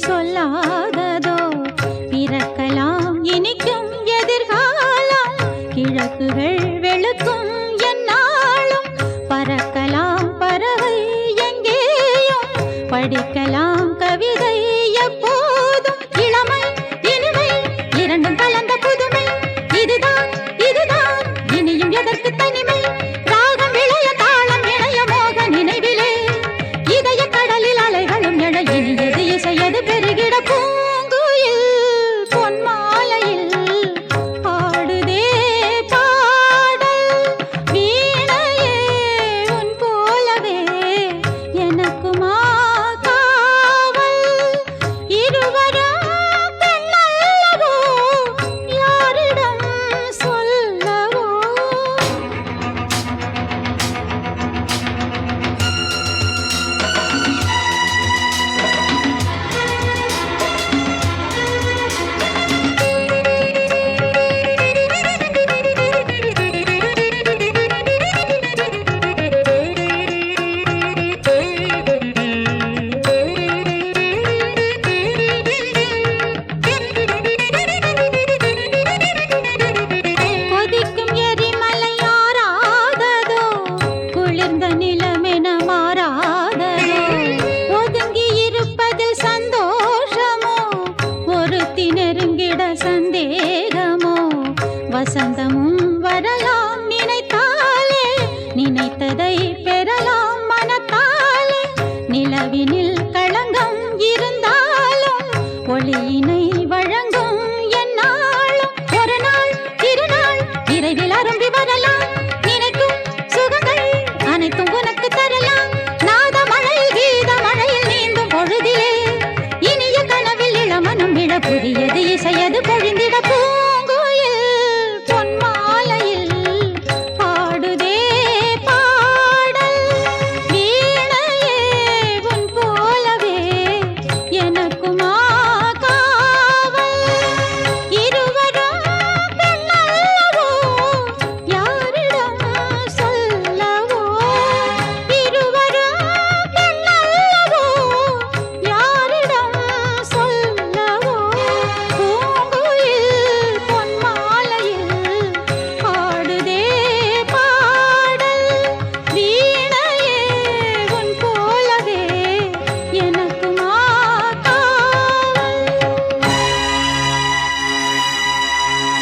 சொல்லாததோ பிறக்கலாம் இனிக்கும் எதிர்காலம் கிழக்குகள் வெளுக்கும் என்னாலும் பறக்கலாம் பறவை எங்கேயும் படிக்கலாம் கவிதை எப்போதும் இளமை இனிமை இரண்டும் கலந்த புதுமை இதுதான் இதுதான் இனியும் எதற்கு தனிமை ராகம் இளைய தாளம் இணைய மோக நினைவிலே இதய கடலில் அலைகளும் எழ இனியது இசையது பெருகிட பூங்குயில் பொன்மாலையில் ஆடுதே பாடல் வீணையே உன் போலவே எனக்குமா காவல் இருவரும் பெண்ணல்லவோ யாரிடம் சொல்லவோ கொதிக்கும் எரிமலை ஆறாததோ குளிர்ந்த நிலமென மாறாததோ ஒதுங்கி இருப்பதில் சந்தோஷமோ ஒருத்தி நெருங்கிட சந்தேகமோ வசந்தமும் வரலாம் நினைத்தாலே நினைத்ததை பெறலாம் மனத்தாலே நிலவினில் களங்கம் இருந்தாலும் ஒளியினை வழங்கும் என்னாலும் ஒரு நாள் திருநாள் விரைவில் அரும்பி வரலாம் நினைக்கும் சுகங்கள் அனைத்தும் உனக்கு தரலாம் நாத மழையில் கீத மழையில் நீந்தும் பொழுதிலே இனிய கனவில் இளமனம் விழ புதிய